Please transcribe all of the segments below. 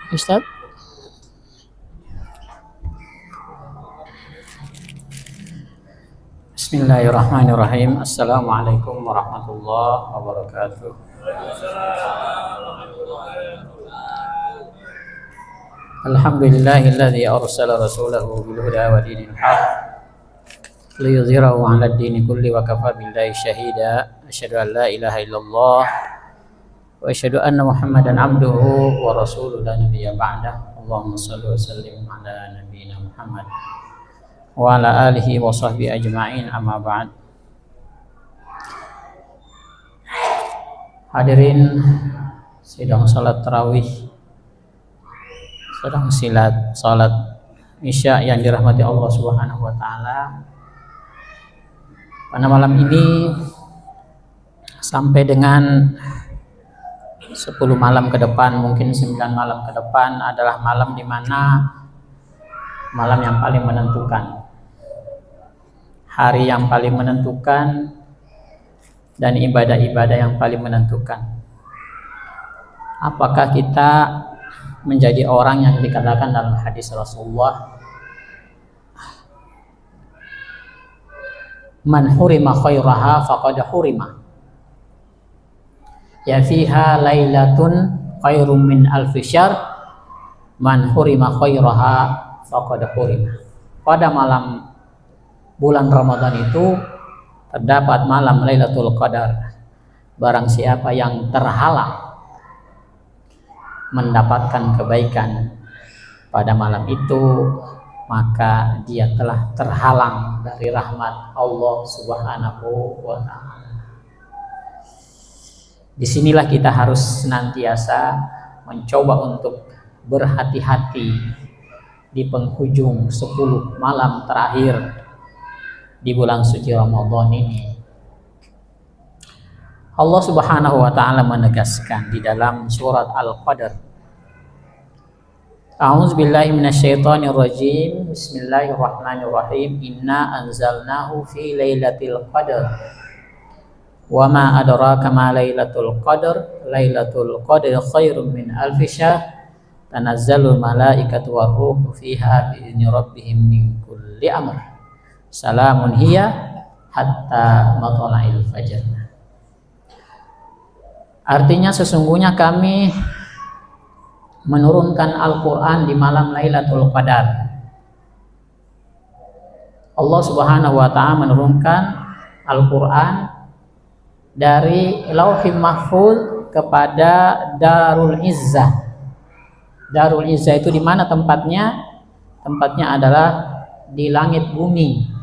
Ustaz. Bismillahirrahmanirrahim. Assalamualaikum warahmatullahi wabarakatuh. Alhamdulillahilladzi arsala rasulahu bil huda wa dinil haq liyudhhirahu 'ala ad-dini kulli wa kafa billahi shahida. Asyhadu an la ilaha illallah wa asyhadu anna Muhammadan abduhu wa rasuluhu la nabiyya ba'dah. Allahumma shalli wa sallim 'ala nabiyyina Muhammad wa ala alihi wa sahbihi ajma'in, amma ba'd. Hadirin sidang salat tarawih, sedang salat isya yang dirahmati Allah Subhanahu wa taala. Pada malam ini sampai dengan 10 malam ke depan, mungkin 9 malam ke depan adalah malam di mana malam yang paling menentukan, hari yang paling menentukan, dan ibadah-ibadah yang paling menentukan. Apakah kita menjadi orang yang dikatakan dalam hadis Rasulullah, man hurima khairaha faqad hurima, ya fiha lailatun khairum min alfi syahr, man hurima khairaha faqad hurima. Pada malam bulan Ramadan itu terdapat malam Lailatul Qadar. Barang siapa yang terhalang mendapatkan kebaikan pada malam itu, maka dia telah terhalang dari rahmat Allah Subhanahu wa ta'ala. Disinilah kita harus senantiasa mencoba untuk berhati-hati di penghujung 10 malam terakhir di bulan suci Ramadan ini. Allah Subhanahu wa ta'ala menegaskan di dalam surat Al-Qadr, A'udzubillahi minasyaitonir rajim. Bismillahirrahmanirrahim. Inna anzalnahu fi lailatul qadar. Wa ma adraka ma lailatul qadar. Lailatul qadri khairum min alfi syahr. Tanazzalul malaikatu war ruhu fiha bi idzni rabbihim min kulli amr. Salamun hiya hatta matla'il fajr. Artinya sesungguhnya kami menurunkan Al-Quran di malam Lailatul Qadar. Allah Subhanahu wa ta'ala menurunkan Al-Quran dari Lauhul Mahfuz kepada Darul Izzah. Darul Izzah itu di mana tempatnya? Tempatnya adalah di langit bumi.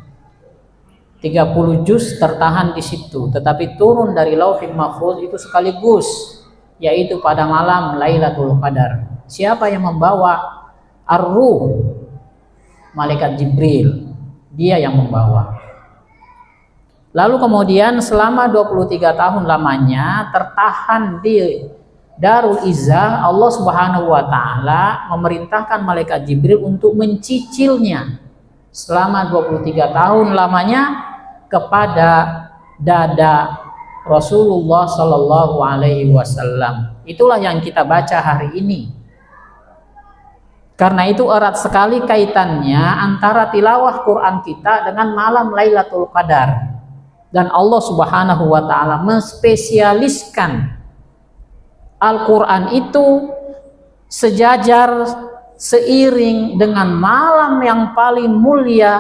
30 juz tertahan di situ, tetapi turun dari Lauhul Mahfuz itu sekaligus, yaitu pada malam Lailatul Qadar. Siapa yang membawa? Ar-Ruh, malaikat Jibril, dia yang membawa. Lalu kemudian selama 23 tahun lamanya tertahan di Darul Izzah. Allah Subhanahu wa ta'ala memerintahkan malaikat Jibril untuk mencicilnya selama 23 tahun lamanya kepada dada Rasulullah Sallallahu Alaihi Wasallam. Itulah yang kita baca hari ini. Karena itu erat sekali kaitannya antara tilawah Quran kita dengan malam Lailatul Qadar. Dan Allah Subhanahu wa ta'ala menspesialiskan Al-Quran itu sejajar seiring dengan malam yang paling mulia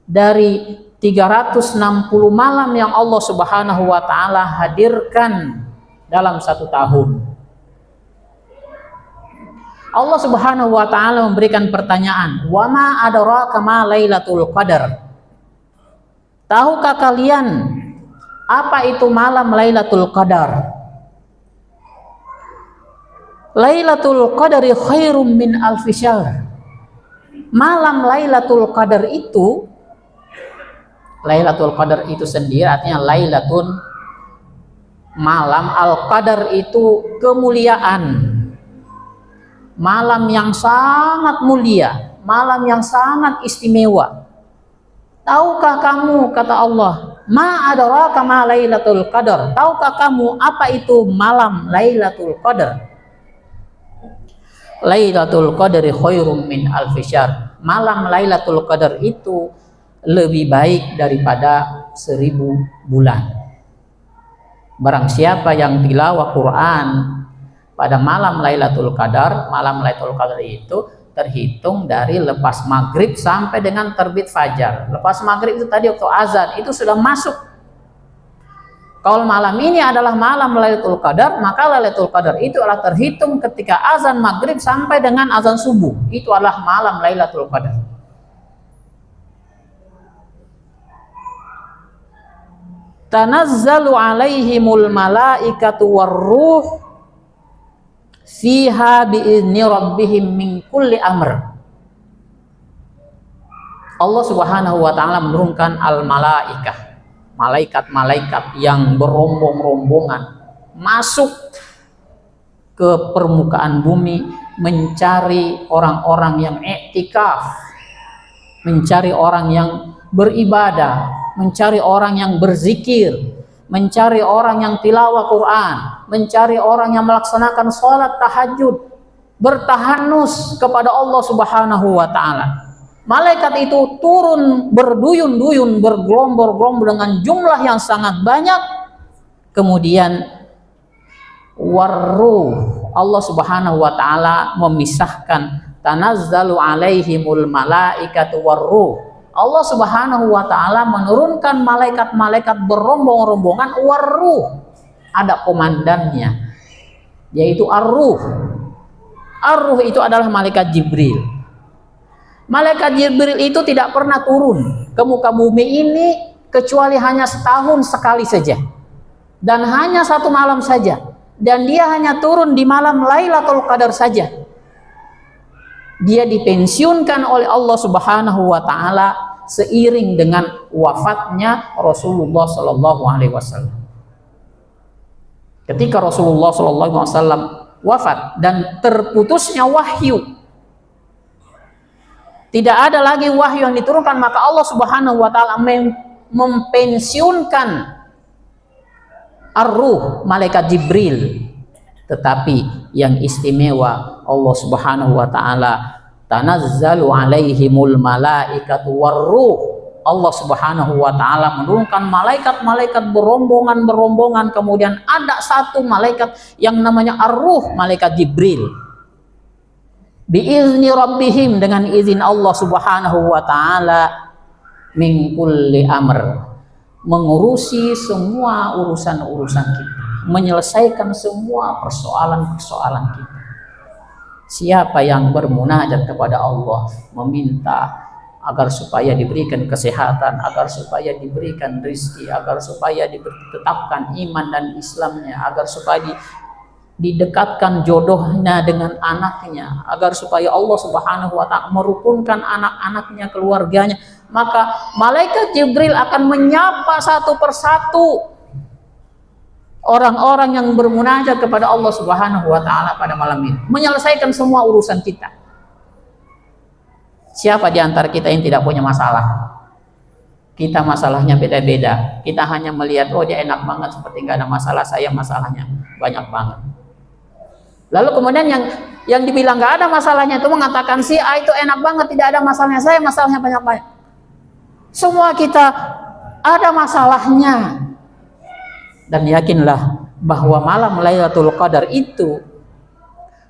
dari 360 malam yang Allah Subhanahu wa ta'ala hadirkan dalam satu tahun. Allah Subhanahu wa ta'ala memberikan pertanyaan, wa ma adraka ma Lailatul Qadar. Tahukah kalian apa itu malam Lailatul Qadar? Lailatul Qadari khairum min alfi syahr. Malam Lailatul Qadar itu, Lailatul Qadar itu sendiri artinya Lailatul, malam, Al-Qadar itu kemuliaan. Malam yang sangat mulia, malam yang sangat istimewa. Tahukah kamu, kata Allah, ma adraka ma Lailatul Qadar. Tahukah kamu apa itu malam Lailatul Qadar? Lailatul Qadri khairum min alfi syahr. Malam Lailatul Qadar itu lebih baik daripada 1000 bulan. Barang siapa yang tilawah Quran pada malam Lailatul Qadar, malam Lailatul Qadar itu terhitung dari lepas maghrib sampai dengan terbit fajar. Lepas maghrib itu tadi waktu azan itu sudah masuk. Kalau malam ini adalah malam Lailatul Qadar, maka Lailatul Qadar itu adalah terhitung ketika azan maghrib sampai dengan azan subuh. Itu adalah malam Lailatul Qadar. Tanazzalu alaihimul malaikatu warruh fiha bi'izni rabbihim min kulli amr. Allah Subhanahu wa taala menurunkan al-malaikah, malaikat-malaikat yang berombong-rombongan masuk ke permukaan bumi mencari orang-orang yang i'tikaf, mencari orang yang beribadah, mencari orang yang berzikir, mencari orang yang tilawah Quran, mencari orang yang melaksanakan sholat tahajud, bertahanus kepada Allah Subhanahu wa taala. Malaikat itu turun berduyun-duyun, bergelombor-gelombor dengan jumlah yang sangat banyak. Kemudian warruh, Allah Subhanahu wa taala memisahkan, tanazzalu alaihimul malaikatu warruh. Allah Subhanahu wa taala menurunkan malaikat-malaikat berombong-rombongan warruh. Ada komandannya, yaitu ar-ruh. Ar-ruh itu adalah malaikat Jibril. Malaikat Jibril itu tidak pernah turun ke muka bumi ini kecuali hanya setahun sekali saja, dan hanya satu malam saja, dan dia hanya turun di malam Lailatul Qadar saja. Dia dipensiunkan oleh Allah Subhanahu wa taala seiring dengan wafatnya Rasulullah Shallallahu Alaihi Wasallam. Ketika Rasulullah Shallallahu Alaihi Wasallam wafat dan terputusnya wahyu, tidak ada lagi wahyu yang diturunkan, maka Allah Subhanahu wa taala mempensiunkan ar-ruh, malaikat Jibril. Tetapi yang istimewa, Allah Subhanahu wa taala tanazzalu alaihimul malaikatu war-ruh. Allah Subhanahu wa taala menurunkan malaikat-malaikat berombongan-berombongan, kemudian ada satu malaikat yang namanya ar-ruh, malaikat Jibril. Biizni rabbihim, dengan izin Allah Subhanahu wa taala, min kulli amr, mengurusi semua urusan-urusan kita, menyelesaikan semua persoalan-persoalan kita. Siapa yang bermunajat kepada Allah, meminta agar supaya diberikan kesehatan, agar supaya diberikan rezeki, agar supaya ditetapkan iman dan Islamnya, agar supaya didekatkan jodohnya dengan anaknya, agar supaya Allah Subhanahu wa taala merukunkan anak-anaknya, keluarganya, maka malaikat Jibril akan menyapa satu persatu orang-orang yang bermunajat kepada Allah Subhanahu wa taala pada malam ini, menyelesaikan semua urusan kita. Siapa di antara kita yang tidak punya masalah? Kita masalahnya beda-beda. Kita hanya melihat, oh dia enak banget, seperti nggak ada masalah. Saya masalahnya banyak banget. Lalu kemudian yang dibilang nggak ada masalahnya itu mengatakan, si A itu enak banget, tidak ada masalahnya, saya masalahnya banyak-banyak. Semua kita ada masalahnya. Dan yakinlah bahwa malam Lailatul Qadar itu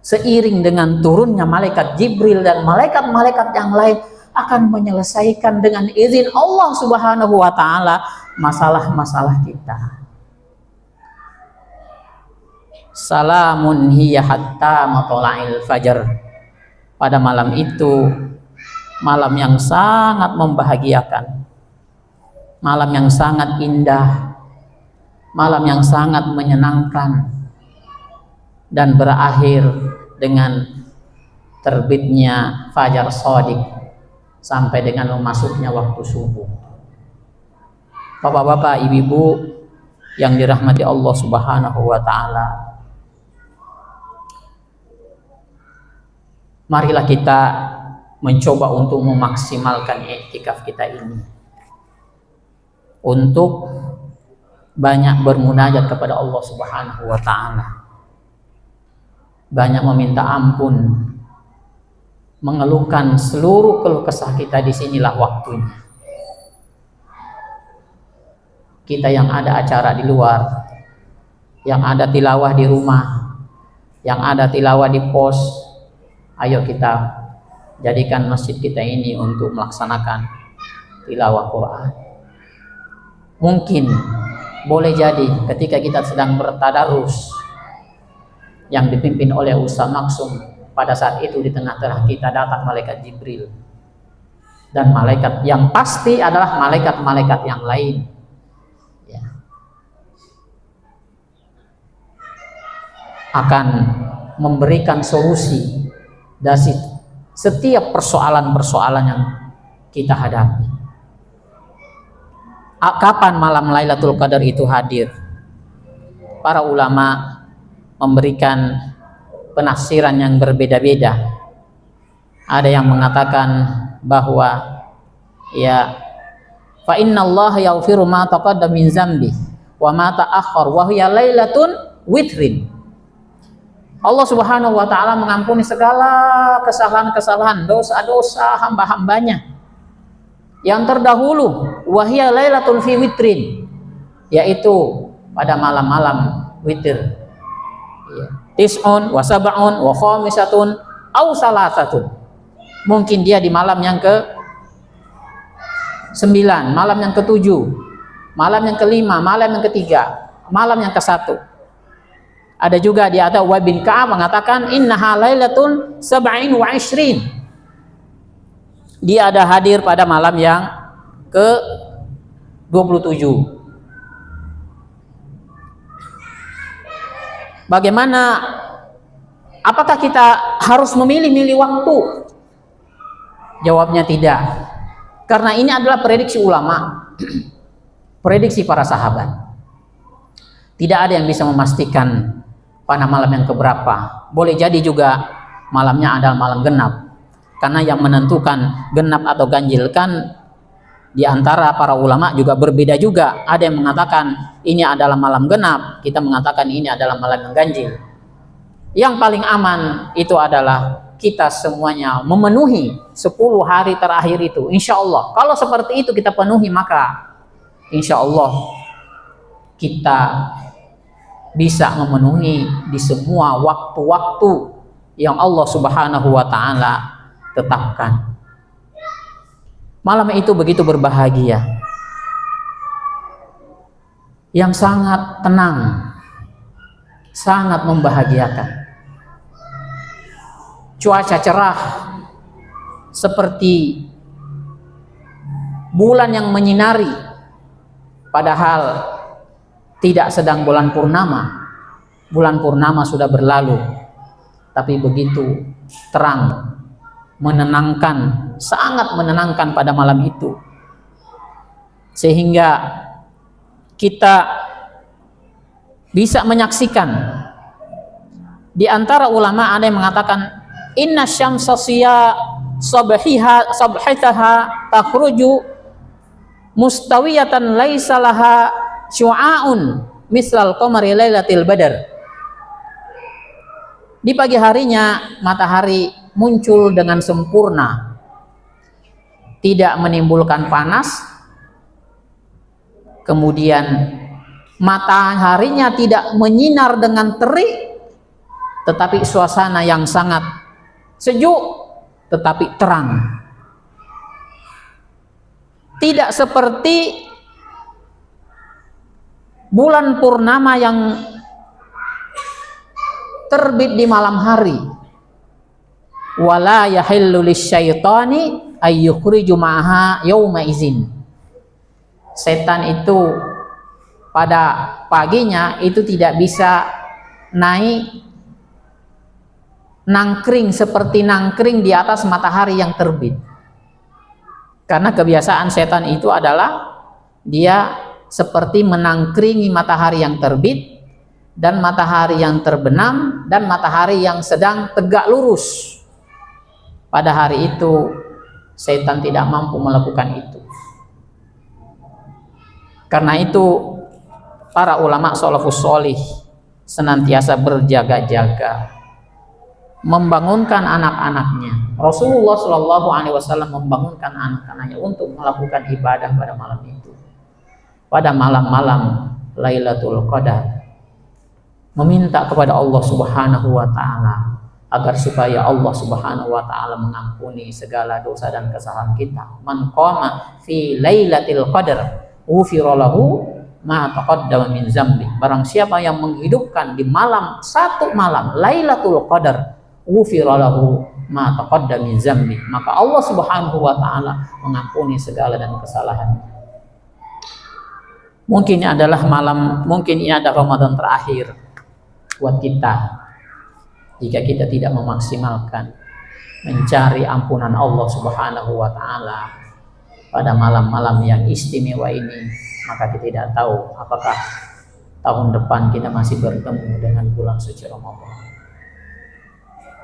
seiring dengan turunnya malaikat Jibril dan malaikat-malaikat yang lain akan menyelesaikan dengan izin Allah Subhanahu wa taala masalah-masalah kita. Salamun hiya hatta matla'il fajar. Pada malam itu, malam yang sangat membahagiakan, malam yang sangat indah, malam yang sangat menyenangkan, dan berakhir dengan terbitnya fajar shadiq sampai dengan memasuknya waktu subuh. Bapak-bapak, ibu-ibu yang dirahmati Allah Subhanahu wa taala, marilah kita mencoba untuk memaksimalkan i'tikaf kita ini, untuk banyak bermunajat kepada Allah Subhanahu wa taala, banyak meminta ampun mengeluhkan seluruh keluh kesah kita, disinilah waktunya. Kita yang ada acara di luar, yang ada tilawah di rumah, yang ada tilawah di pos, ayo kita jadikan masjid kita ini untuk melaksanakan tilawah Quran. Mungkin boleh jadi ketika kita sedang bertadarus yang dipimpin oleh Ustaz Maksum, pada saat itu di tengah-tengah kita datang malaikat Jibril, dan malaikat yang pasti adalah malaikat-malaikat yang lain, ya, akan memberikan solusi dari setiap persoalan-persoalan yang kita hadapi. Kapan malam Lailatul Qadar itu hadir? Para ulama memberikan penafsiran yang berbeda-beda. Ada yang mengatakan bahwa ya, fa innallaha yaghfiru ma taqaddama min zambi wa ma ta'akhkhar wa hiya lailatun witrin. Allah Subhanahu wa taala mengampuni segala kesalahan-kesalahan, dosa-dosa hamba-hambanya yang terdahulu, wa hiya lailatun fi witrin, yaitu pada malam-malam witir. Tis'un wa sab'un wa khamisatun aw salasatun. Mungkin dia di malam yang ke-9, malam yang ke-7, malam yang ke-5, malam yang ke-3, malam yang ke-1. Ada juga di atas Ubay bin Ka'ab mengatakan innaha lailatun sab'in wa ishrin. Dia ada hadir pada malam yang ke-27. Bagaimana? Apakah kita harus memilih-milih waktu? Jawabnya tidak. Karena ini adalah prediksi ulama, prediksi para sahabat. Tidak ada yang bisa memastikan pada malam yang keberapa. Boleh jadi juga malamnya adalah malam genap. Karena yang menentukan genap atau ganjil kan di antara para ulama juga berbeda juga. Ada yang mengatakan ini adalah malam genap, kita mengatakan ini adalah malam yang ganjil. Yang paling aman itu adalah kita semuanya memenuhi 10 hari terakhir itu, insya Allah. Kalau seperti itu kita penuhi, maka insya Allah kita bisa memenuhi di semua waktu-waktu yang Allah Subhanahu wa ta'ala tetapkan. Malam itu begitu berbahagia, yang sangat tenang, sangat membahagiakan. Cuaca cerah seperti bulan yang menyinari, padahal tidak sedang bulan purnama. Bulan purnama sudah berlalu, tapi begitu terang, menenangkan, sangat menenangkan pada malam itu, sehingga kita bisa menyaksikan. Di antara ulama ada yang mengatakan inna syamsa sabhitaha takhruju mustawiyatan laisa laha syu'aun mislal qamari lailatil badar. Di pagi harinya matahari muncul dengan sempurna, tidak menimbulkan panas, kemudian mataharinya tidak menyinar dengan terik, tetapi suasana yang sangat sejuk tetapi terang. Tidak seperti bulan purnama yang terbit di malam hari. Wala yahillu lisyaitani ayyukhriju ma'aha yauma izin. Setan itu pada paginya itu tidak bisa naik nangkring seperti nangkring di atas matahari yang terbit. Karena kebiasaan setan itu adalah dia seperti menangkringi matahari yang terbit dan matahari yang terbenam dan matahari yang sedang tegak lurus. Pada hari itu setan tidak mampu melakukan itu. Karena itu para ulama salafus sholih senantiasa berjaga-jaga membangunkan anak-anaknya. Rasulullah Shallallahu Alaihi Wasallam membangunkan anak-anaknya untuk melakukan ibadah pada malam itu, pada malam-malam Lailatul Qadar, meminta kepada Allah Subhanahu Wa Taala agar supaya Allah Subhanahu Wa Taala mengampuni segala dosa dan kesalahan kita. Man qama fi Lailatul Qadar ghufira lahu ma taqaddama min zambi. Barang siapa yang menghidupkan di malam satu malam Lailatul Qadar ghufira lahu ma taqaddama min zambi, maka Allah Subhanahu wa taala mengampuni segala dan kesalahannya. Mungkin ini adalah Ramadan terakhir buat kita. Jika kita tidak memaksimalkan mencari ampunan Allah Subhanahu wa taala pada malam-malam yang istimewa ini, maka kita tidak tahu apakah tahun depan kita masih bertemu dengan bulan suci Ramadan.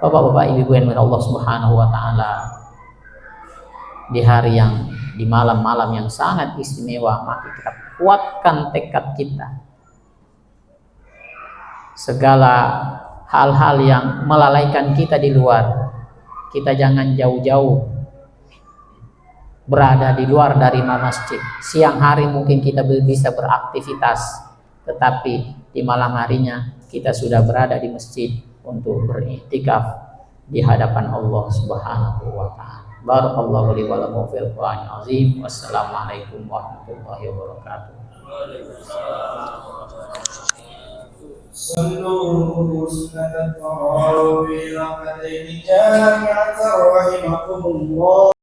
Bapak-bapak, ibu-ibu yang Allah Subhanahu wa taala, di malam-malam yang sangat istimewa, maka kita kuatkan tekad kita. Segala hal-hal yang melalaikan kita di luar, kita jangan jauh-jauh berada di luar dari masjid. Siang hari mungkin kita bisa beraktivitas, tetapi di malam harinya kita sudah berada di masjid untuk beriktikaf di hadapan Allah Subhanahu wa taala. Barakallahu li wa lakum fil Qur'anil azim. Wassalamualaikum warahmatullahi wabarakatuh. صلوا سنة التراويح ركعتين جامعة رحمكم الله.